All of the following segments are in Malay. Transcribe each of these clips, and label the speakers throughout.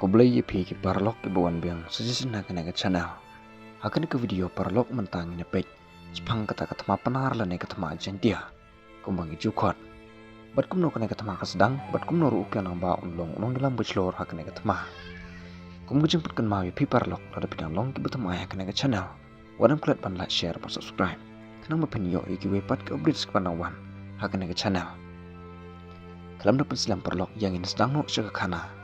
Speaker 1: Koblai yepi ki parlok ki bawan biang sejisen hakan ke channel. Hakan ke video parlok mentang ina page. Sepang kata ma penar la ne kata ma ajentia. Kumbangi jukot. Bat kumno kena kata ma kasdang, bat kumno ru ukian ang ba unlong dalam bachelor hakan kata ma. Kum gejemput kan ma yepi parlok la bidang long ki betam ayah hakan ke channel. Wadam klat ban like share pa subscribe. Kenang mapinyo iki wepat ke update sekepanawan hakan ke channel. Kalam dapat selam parlok yang ini sedang no syakana.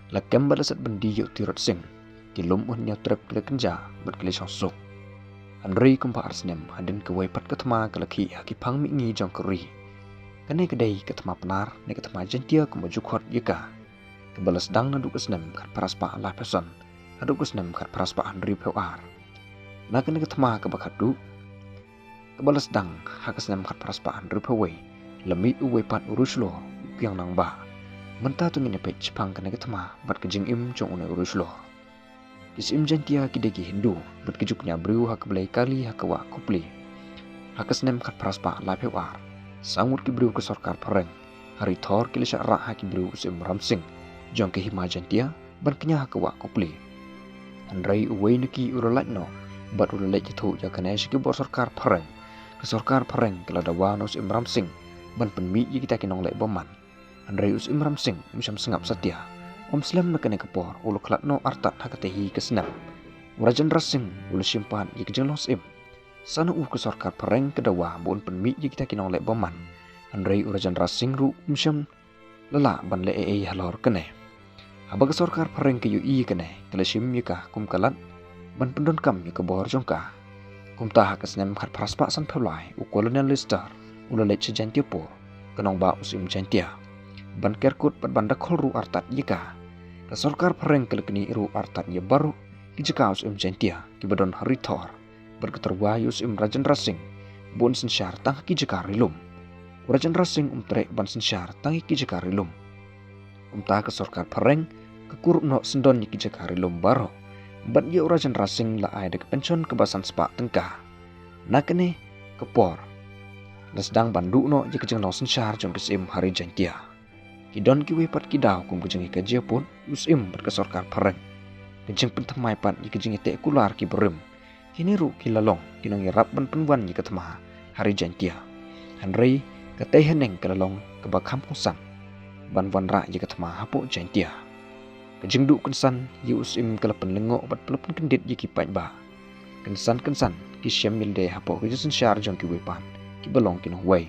Speaker 1: Lakam balasat bendi yuk tirot sing di lumuh nya trap kele kenja berkele sosok Andrei kumpa arsnem hadin ke wepat ketema kelaki haki pang mingi jong keri kene kedai ketema penar ne ketema jentia kumba jukhot yeka kebalas dang nadu kesnem kat paraspa Allah pesan nadu kesnem kat paraspa Andrei pewar na kene ketema ke bakadu kebalas dang hakesnem kat paraspa Andrei pewai lemi wepat uruslo piang nang ba mentah tu ngine page pang kena ketema bat kejing im jong une urus lo kis im jantia kidegi Hindu bat kejuknya bru hak belai kali hak wa kupli hak snem kat praspa la pewar sangut ki bru ke sorkar pereng hari thor ki lisa ra hak bru sim ramsing jong ke hima jantia ban kenya hak wa kupli andrai uwei neki uralat no bat uralat jitu ya kana shi bor sorkar pereng ke sorkar pereng kala dawa sim ramsing ban penmi yi kita kinong lek boman Andrei Imram Singh misam sengap setia. Om Slam nak kena kepor ulu kelat no artat hakatehi kesenam. Rajan Rasing ulu simpan ye kejeng los im. Sana ke sorkar pereng kedawa bun penmi ye kita kinong lek baman. Andrei Rajan Rasing ru misam lala ban le halor kene. Haba ke sorkar pereng ke yu kene kelesim ye ka kum kalat ban pendon kam ye ke bor jongka. Kum taha kesenam khat praspa san pelai u kolonial lister ulu lek sejantia po kenong ba usim jantia. Ban kerkut pat ban dakol ru artat yika. Ka sorkar pereng kelekni ru artat ye baru ki jekaus jentia ki badon hari thor. Berketerwayus Rajan Rasing bun sensyar tang ki jekar rilum. Rajan Rasing trek ban sensyar tang ki jekar rilum. Ta ka sorkar pereng ke kurup no sendon ki jekar rilum baru. Ban ye Rajan Rasing la ai dek pension kebasan sepak tengkah. Nakene kepor. Lesdang bandu no ye kejeng no sensyar jong kesim hari jentia. Kidon ki wepat kidau kum kejeng ika pun usim berkesorkar pereng. Kejeng pentemai pat i kejeng ite kular ki berem. Kini ru ki lalong kinong irap ban penwan i ketema hari jantia. Andrei kateh heneng ke lalong ke bakam kusan. Ban wan ra i ketema hapuk jantia. Kejeng du kensan i usim kelepen lengok bat pelepen kendit i ki pat ba. Kensan ki syam milde hapuk kejeng syar jong ki wepan. Ki belong kinong wei.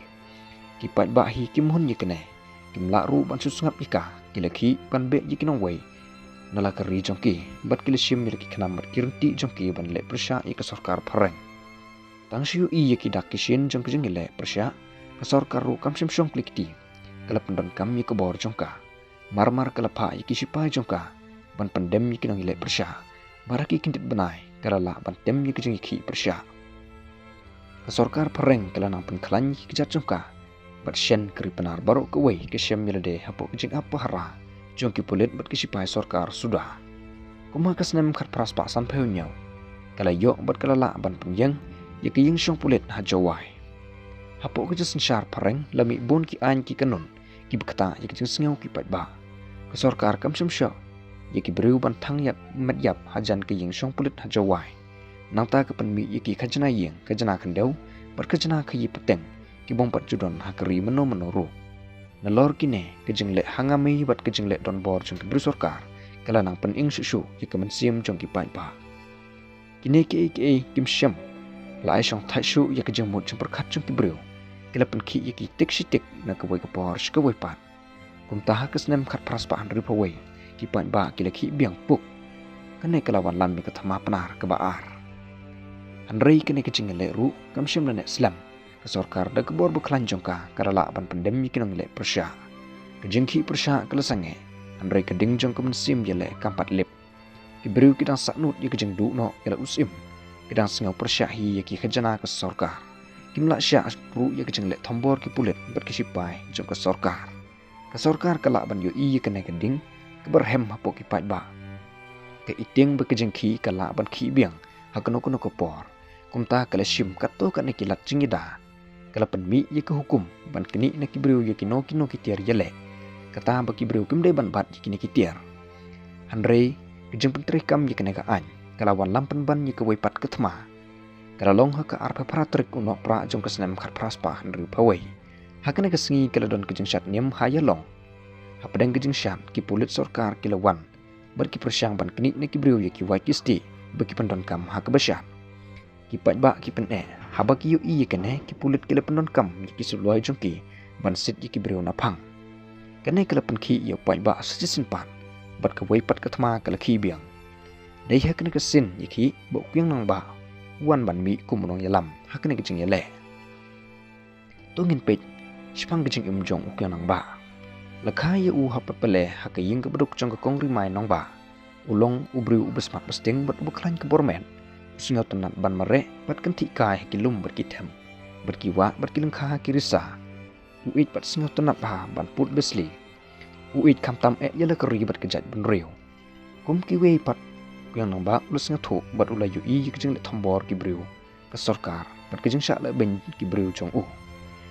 Speaker 1: Ki pat ba hi ki mohon i kene. Kim lak ru ban susungap ika kilaki ban be jikinong wei nala keri jongki bat kilishim miliki kenam bat kirenti jongki ban le persya ika sorkar pereng tang siu i yaki dak kishin jong kijeng le persya ka sorkar ru kam sim syong klikti kala pendon kam yaka bor jongka marmar kala pa yaki sipai jongka ban pandem yaki nong le persya baraki kintit benai kala la ban tem yaki jeng yaki persya ka sorkar pereng kala nang penklan yaki jat jongka bat shen keri penar baru ke wei ke syam milade hapuk kejing apa hara jong ki pulit bat kisipai sorkar sudah kuma kasnem khat praspa sampai nyau kala yok bat kala la ban penjeng ye ke ying syong pulit ha jawai hapuk ke jesen syar pareng lami bon ki an ki kanun ki bekata ye ke sengau ki pat ba ke sorkar kam syam syok ye ki breu ban thang yap met yap hajan ke ying syong pulit ha jawai nangta ke penmi ye ki khajana yeng khajana khandau bat khajana khayi peteng ki bong pat judon hakeri menoru nalor kine kejeng le hangami bat kejeng le don bor jong ki sorkar kala nang pening susu ki kemensiam jong ki pai pa kine ki kim syam lai syong thai shu ya kejeng mut jong perkhat jong ki breu kala pen ki ki tik sitik na ka wei ka por ka wei pat kum ta hakesnem khat praspa andri pawei ki pai ba ki ki biang puk kane kala wan lam mi ka thama panar ka baar andrei kene kejeng le ru kam syam na islam sorkar da kebor beklan jongka karala ban pandem yikinong le persya kejengki persya kelesange andrei keding jong kemensim ye le kampat lip kibru kidang saknut ye kejeng du no ila usim kidang sengau persya hi ye ki khajana ke sorkar kimla sya ru ye kejeng le thombor ki pulit bat kisipai jong ke sorkar kala ban yo i ye kene keding keberhem hapok ki pat ba ke iting bekejengki kala ban ki biang hakono kono ko por kumta kala sim katto kan kilat jingida kala penmi ye ke hukum ban kini na kibreu ye kino ki tiar yele kata ba kibreu kimde ban bat ye kini ki tiar Hanrei kejeng pentrih kam ye kena ka an kalawan lampan ban ye kewaipat ketma kalalong ha ka arpa paratrik unok pra jong kesenem khat praspa hanru pawai hakene kesengi kaladon kejeng syat nyem hayalong hapadang kejeng syat ki pulit sorkar kilawan berki persyang ban kenik ne kibriu ye ki wai kisti bagi pendon kam ha kebasyat ki patba ki pene haba ki yu i ye kene ki pulit kila pendon kam ye ki suloi jong ki ban sit ye kibriu napang kene kala penki ye patba sejisin pan bat kewaipat ketma kala ki biang dai ha kene kesin ye ki bo kyang nang ba wan ban mi kumunong yalam ha kene kejeng yele tongin pet Sipang kejeng imjong ukyang nang ba. Lakha ye u hapat pele haka ying kebeduk jong kong rimai nong ba. Ulong ubriu ubesmat besting bat ubeklan ke bormen. Usingau tenat ban mere bat kenti kai kilum berkitem. Berkiwa bat kilengkha kirisa. Uit bat singau tenat ba ban put besli. Uit kam tam yala keri bat kejat ben riu. Kum kiwe pat ukyang nang ba ulus ngatu bat ulai yu i kejeng le tombor kibriu. Kesorkar bat kejeng syak le ben kibriu jong u.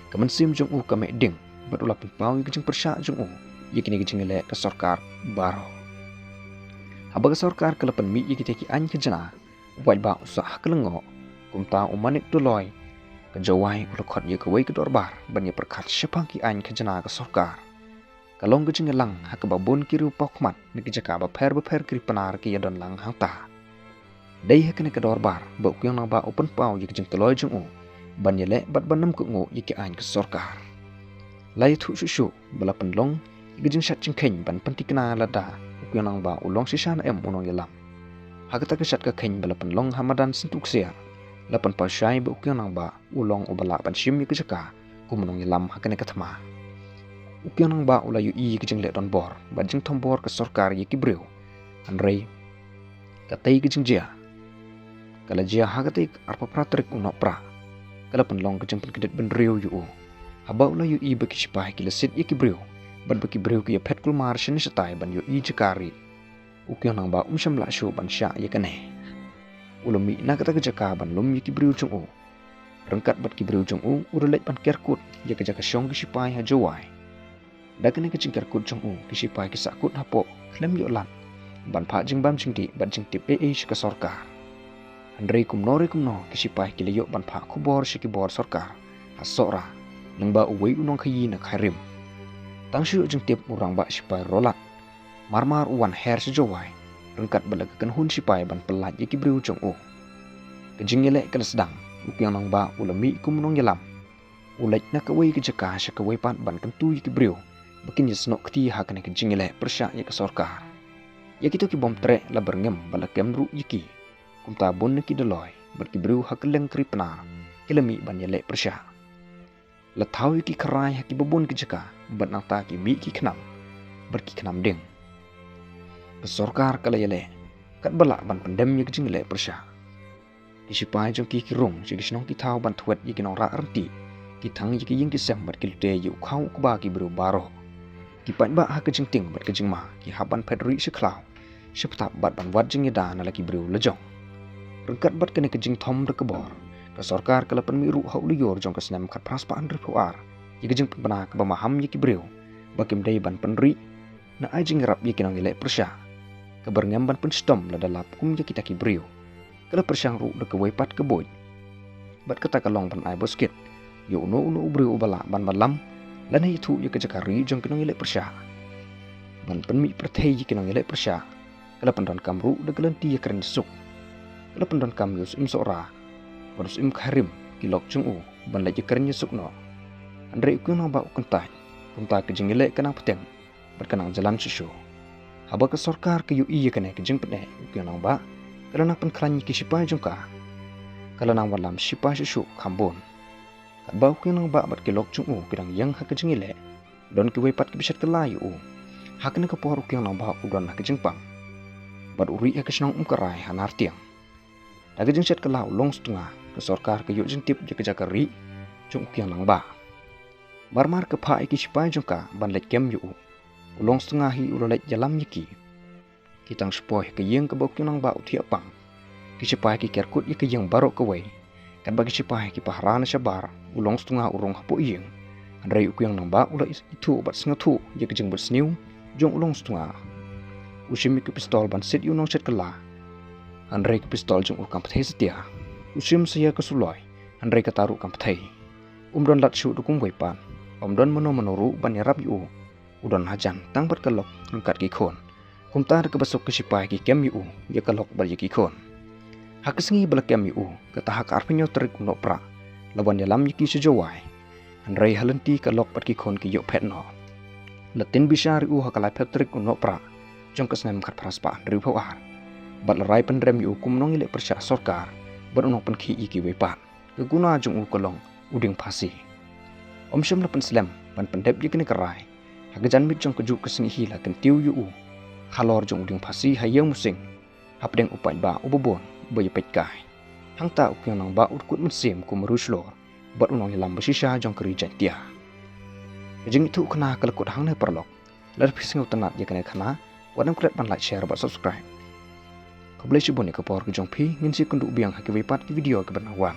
Speaker 1: Kemensim jong u kame ding berulah pempau ye kejeng persyak jong u ye kini kejeng le ke sorkar baro haba ke sorkar kelepen mi ye kita ki an kejena wai ba usah kelengo kumta umanik doloi ke jawai ulakot ye ke wai ke dorbar ban ye perkat sepang ki an kejena ke sorkar kalong kejeng lang ha ke babun kiru pokmat ni kejaka ba per kiri penar ki ye don lang hangta dai ha kene ke dorbar ba kyang nang ba open pau ye kejeng teloi jong u ban yele bat banam ku ngo yiki ain ke sorkar lai thu shu bala penlong gijing shat chingkheng ban pentikna lada ukyanang ba ulong sisan em unong yalam hagata ke shat ka kheng bala penlong hamadan sintuk sia lapan pasai ba ukyanang ba ulong ubala ban sim yiki jaka kumunong yalam hakane kathma ukyanang ba ulayu i gijing le don bor ban jing thombor ke sorkar yiki breu anrei katai gijing jia kala jia hagate arpa pratrik unok pra kala penlong kejeng penkedet ben riu yu haba ula yu i baki sipai kila sit ye kibriu ban baki briu ki pet kul mar shin setai ban yu i jekari ukyang nang ba sham la shu ban sya ye kane ulumi na kata kejaka ban lum ye kibriu jong u rengkat bat kibriu jong u urelek ban kerkut ye kejaka syong ki sipai ha jowai da kane kejeng kerkut jong u ki sipai ki sakut hapo klem yo lan ban pha jing bam jing di ban jing tip ke sorkar Andrei kumno kisipai kiliyo ban pha kubor sikibor sorkar hasora nang ba uwei unong khayi na khairim tangshu jeng tip urang ba sipai rolat marmar uwan her sejowai rengkat balag kan hun sipai ban pelat ye kibriu jong u kejing yele kan sedang ukyang nang ba ulami kumnong yalam ulek na kawai kejaka sakawai pat ban kentu ye kibriu bakin yesno kti ha kan kejing yele persya ye ke sorkar ye kitu ki bom tre la berngem balakem ru yiki kumta bun ki deloi berkibriu hakeleng kripna kilemi ban yele persya la thawi ki kharai ha ki babun ki jaka ban ta ki mi ki khnam berki khnam ding kesorkar kala yele kat bala ban pendem ye kijing le persya ki sipai jong ki kirung si kisnong ki thau ban thuet ye kinong ra arti ki thang ye ki ying ki sem bat ki te yu khau ku ba ki bru baro ki pan ba ha kijing ting bat kijing ma ki haban pedri si khlau septa bat ban wat jing da na la ki bru lejong rengkat bat kene kejing thom de kebor ke sorkar kala pen miru hau liyor jong ke senam khat praspaan ripuar ye kejing pena ke bamaham ye kibreu bakim dai ban penri na ajing rap ye kinang ile persya ke berngam ban pen stom la dalap kum ye kita kibreu kala persyang ru de ke waipat ke boy bat kata kalong ban ai bosket yo no ubreu ubala ban malam lan hi thu ye ke jakari jong kinang ile persya ban pen mi perthei ye kinang ile persya kala pen don kamru de kelenti ye keren suk kala pendon kam yus im sora barus im kharim kilok chung u ban la jekern yusuk no andre ku no ba ukuntai kumta ke jingile kanang peteng berkanang jalan susu haba ke sorkar ke yu i kene ke jing pene ku no ba kala na pen khlan ki sipai jungka kala nang walam sipai susu khambon kat ba ku no ba bat kilok chung u pirang yang ha ke jingile don ki wepat ke bisat ke layu u hakne ke por ku no ba udon ha ke jingpang bat uri ha ke snong karai hanar tiang Daga jeng set kelau long setengah ke sorkar ke yuk jeng tip je kejakari jong ukyang nang ba. Marmar ke pha iki sipai jongka ban let kem yu. Ulong setengah hi ulolet jalam yiki. Kitang sepoi ke yeng ke baukyang nang ba uti apang. Ki sipai ki kerkut ye ke yeng barok ke wei. Kan bagi sipai ki paharana sabar ulong setengah urong hapo yeng. Andrai ukyang nang ba ula itu obat setengah tu ye ke jeng bersniu jong ulong setengah. usim ke pistol ban sit yu nong chet kala Andre ke pistol jong ukam pthei setia usim saya ke suloi Andre ke taru kam pthei don lat shu dukum pan don menoru ban yarap yu udon hajan tang bat kalok ngkat ki khon kumtar ke besok ke sipai ki kem yu ya kalok bar ki khon hakesengi balak kem yu ke tahak arpenyo terik no pra lawan yalam ki sejowai Andre halenti kalok bat ki khon ki yo phet no latin bisar u hakalai petrik no pra jong kesnem kat praspa riu phawar bat larai pendrem yu kum nong ile persya sarkar bat unong pen khi ki wepan ke guna jong u kolong uding phasi omsyam lapen slam ban pendep ye kene kerai hagejan mit jong keju kesengi hila ken tiu yu halor jong uding phasi hayang musing hapdeng upai ba ubobon boy pet kai hangta ukyong nang ba utkut mesim kum ruslor bat unong lam besisa jong keri jantia jeng itu kena kelekut hang ne perlok lar pising utanat ye kena khana wadam kret ban like share ba subscribe ko blai chibone ko por ke jong phi ngin si kundu biang ha ke wipat video ke banawan